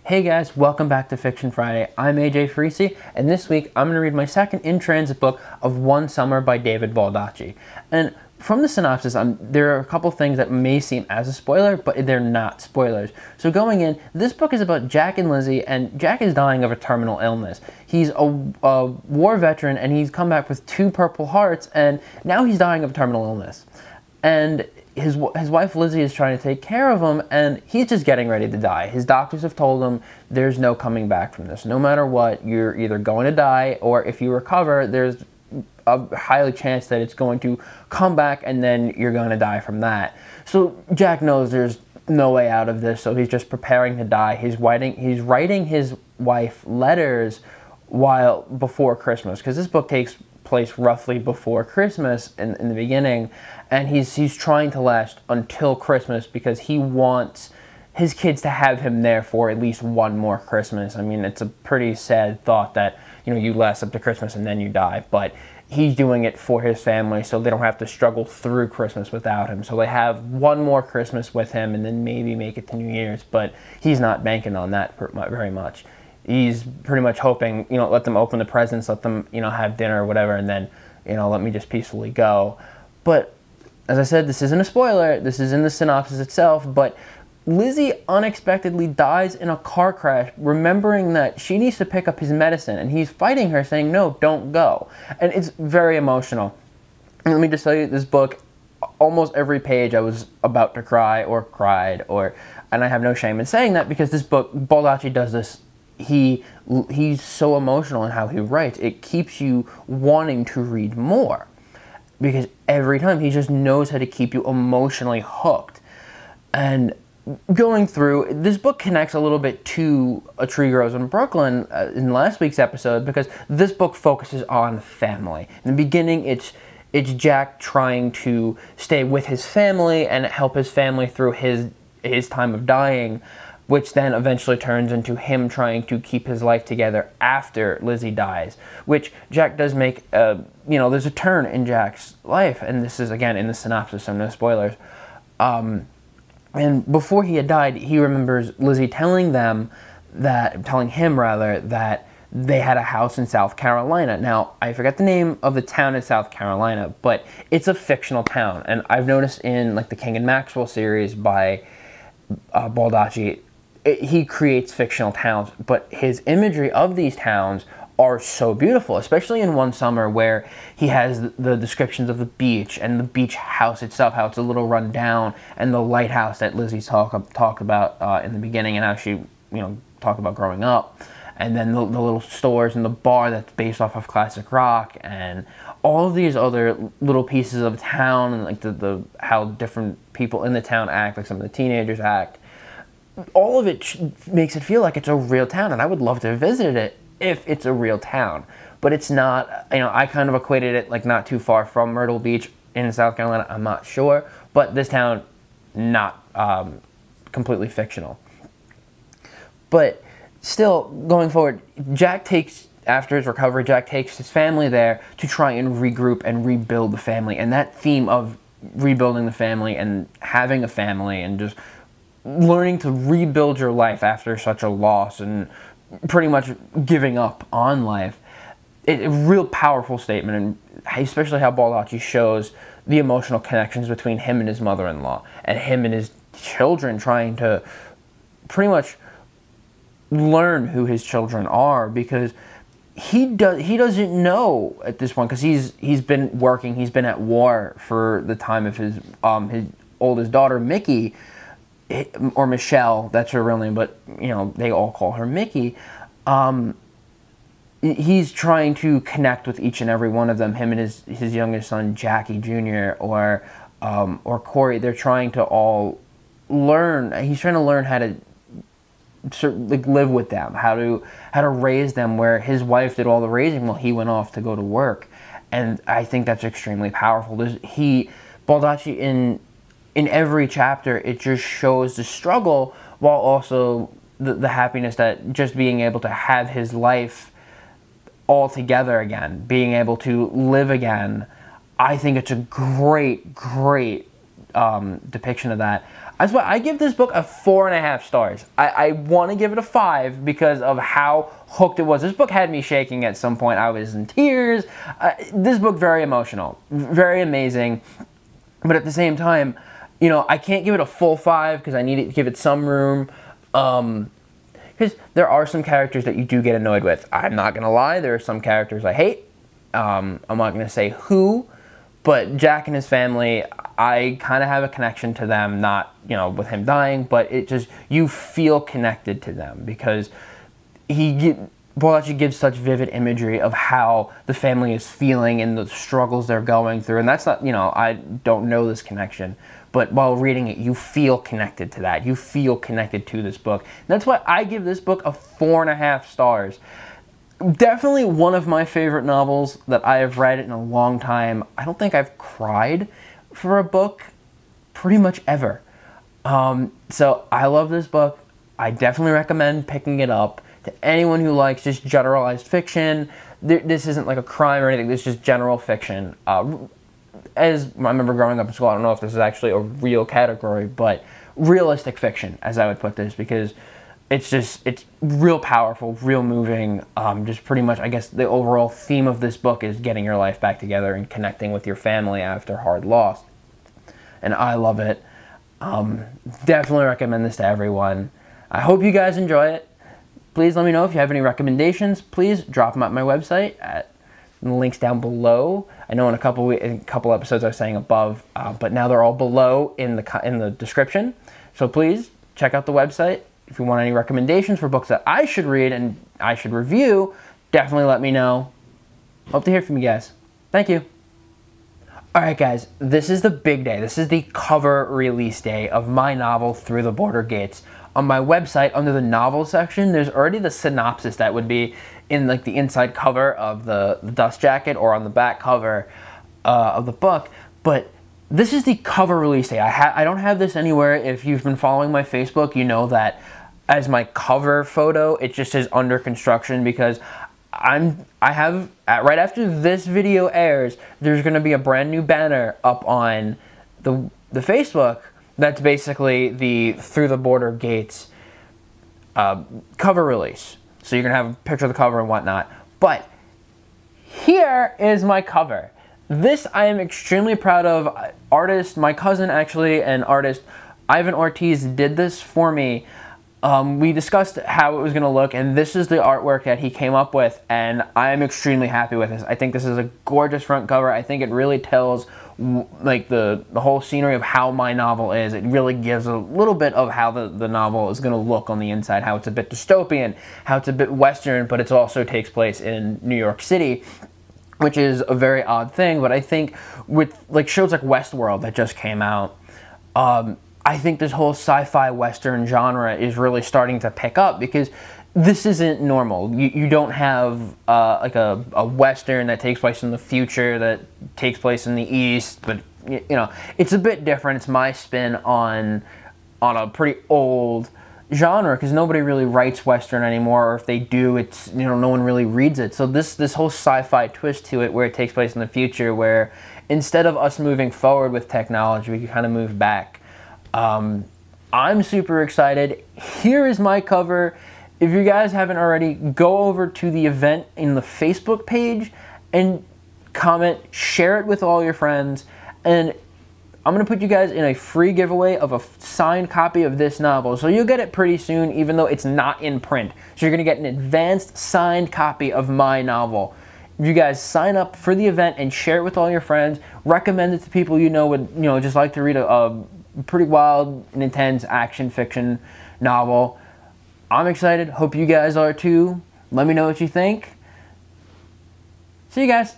Hey guys, welcome back to Fiction Friday. I'm AJ Farisi, and this week I'm going to read my second in-transit book of One Summer by David Baldacci. And from the synopsis, there are a couple things that may seem as a spoiler, but they're not spoilers. So going in, this book is about Jack and Lizzie, and Jack is dying of a terminal illness. He's a war veteran, and he's come back with 2 Purple Hearts, and now he's dying of a terminal illness. And his wife Lizzie is trying to take care of him, and he's just getting ready to die. His doctors have told him there's no coming back from this. No matter what, you're either going to die, or if you recover, there's a highly chance that it's going to come back, and then you're going to die from that. So Jack knows there's no way out of this, so he's just preparing to die. He's writing his wife letters before Christmas, because this book takes place roughly before Christmas in the beginning, and he's trying to last until Christmas because he wants his kids to have him there for at least one more Christmas. I mean, it's a pretty sad thought that, you know, you last up to Christmas and then you die, but he's doing it for his family so they don't have to struggle through Christmas without him. So they have one more Christmas with him and then maybe make it to New Year's, but he's not banking on that very much. He's pretty much hoping, you know, let them open the presents, let them, you know, have dinner or whatever, and then, you know, let me just peacefully go. But as I said, this isn't a spoiler. This is in the synopsis itself, but Lizzie unexpectedly dies in a car crash, remembering that she needs to pick up his medicine, and he's fighting her, saying, no, don't go. And it's very emotional. And let me just tell you, this book, almost every page I was about to cry or cried, and I have no shame in saying that, because this book, Baldacci does this. He's so emotional in how he writes. It keeps you wanting to read more, because every time he just knows how to keep you emotionally hooked. And going through, this book connects a little bit to A Tree Grows in Brooklyn in last week's episode, because this book focuses on family. In the beginning, it's Jack trying to stay with his family and help his family through his time of dying, which then eventually turns into him trying to keep his life together after Lizzie dies, which Jack does make, you know, there's a turn in Jack's life, and this is, again, in the synopsis, so no spoilers. And before he had died, he remembers Lizzie telling him, that they had a house in South Carolina. Now, I forget the name of the town in South Carolina, but it's a fictional town, and I've noticed in, like, the King and Maxwell series by Baldacci, he creates fictional towns, but his imagery of these towns are so beautiful, especially in One Summer, where he has the descriptions of the beach and the beach house itself, how it's a little run down, and the lighthouse that Lizzie talked about in the beginning, and how she, you know, talked about growing up, and then the little stores and the bar that's based off of classic rock, and all of these other little pieces of town, and like how different people in the town act, like some of the teenagers act. All of it makes it feel like it's a real town, and I would love to visit it if it's a real town. But it's not. You know, I kind of equated it like not too far from Myrtle Beach in South Carolina. I'm not sure, but this town, not completely fictional. But still, going forward, after his recovery, Jack takes his family there to try and regroup and rebuild the family. And that theme of rebuilding the family and having a family and just learning to rebuild your life after such a loss and pretty much giving up on life, a real powerful statement, and especially how Baldacci shows the emotional connections between him and his mother-in-law, and him and his children trying to pretty much learn who his children are, because he doesn't know at this point, because he's been working, he's been at war for the time of his oldest daughter, Mickey, or Michelle, that's her real name, but, you know, they all call her Mickey. He's trying to connect with each and every one of them, him and his youngest son, Jackie Jr., or Corey. They're trying to all learn. He's trying to learn how to live with them, how to raise them, where his wife did all the raising while he went off to go to work. And I think that's extremely powerful. Baldacci, in every chapter, it just shows the struggle, while also the happiness that just being able to have his life all together again, being able to live again. I think it's a great depiction of that. That's why I give this book a 4.5 stars. I want to give it a 5 because of how hooked it was. This book had me shaking at some point. I was in tears. This book, very emotional, very amazing. But at the same time, you know, I can't give it a full 5 because I need to give it some room. Because there are some characters that you do get annoyed with. I'm not going to lie. There are some characters I hate. I'm not going to say who. But Jack and his family, I kind of have a connection to them, not, you know, with him dying, but it just, you feel connected to them because Baldacci gives such vivid imagery of how the family is feeling and the struggles they're going through. And that's not, you know, I don't know this connection, but while reading it, you feel connected to that. You feel connected to this book. And that's why I give this book a 4.5 stars. Definitely one of my favorite novels that I have read in a long time. I don't think I've cried for a book pretty much ever. So I love this book. I definitely recommend picking it up to anyone who likes just generalized fiction. This isn't like a crime or anything. This is just general fiction. As I remember growing up in school, I don't know if this is actually a real category, but realistic fiction, as I would put this, because it's real powerful, real moving. Just pretty much, I guess, the overall theme of this book is getting your life back together and connecting with your family after hard loss. And I love it. Definitely recommend this to everyone. I hope you guys enjoy it. Please let me know if you have any recommendations. Please drop them at my website at the links down below. I know in a couple episodes I was saying above, but now they're all below in the description. So please check out the website. If you want any recommendations for books that I should read and I should review, definitely let me know. Hope to hear from you guys. Thank you. Alright guys, this is the big day. This is the cover release day of my novel, Through the Border Gates. On my website, under the novel section, there's already the synopsis that would be in like the inside cover of the dust jacket or on the back cover of the book. But this is the cover release day. I don't have this anywhere. If you've been following my Facebook, you know that as my cover photo, it just says under construction because right after this video airs, there's going to be a brand new banner up on the Facebook that's basically the Through the Border Gates cover release. So you're going to have a picture of the cover and whatnot. But here is my cover. This I am extremely proud of. My cousin actually, and artist Ivan Ortiz did this for me. We discussed how it was going to look, and this is the artwork that he came up with, and I am extremely happy with this. I think this is a gorgeous front cover. I think it really tells like the whole scenery of how my novel is. It really gives a little bit of how the novel is going to look on the inside, how it's a bit dystopian, how it's a bit Western, but it also takes place in New York City, which is a very odd thing. But I think with like shows like Westworld that just came out, I think this whole sci-fi Western genre is really starting to pick up because this isn't normal. You don't have like a Western that takes place in the future, that takes place in the East, but you know, it's a bit different. It's my spin on a pretty old genre because nobody really writes Western anymore, or if they do, it's, you know, no one really reads it. So this whole sci-fi twist to it where it takes place in the future, where instead of us moving forward with technology, we can kind of move back. I'm super excited. Here is my cover. If you guys haven't already, go over to the event in the Facebook page and comment, share it with all your friends, and I'm going to put you guys in a free giveaway of a signed copy of this novel. So you'll get it pretty soon, even though it's not in print. So you're going to get an advanced signed copy of my novel. If you guys sign up for the event and share it with all your friends, recommend it to people you know would, you know, just like to read a pretty wild and intense action fiction novel. I'm excited. Hope you guys are too. Let me know what you think. See you guys.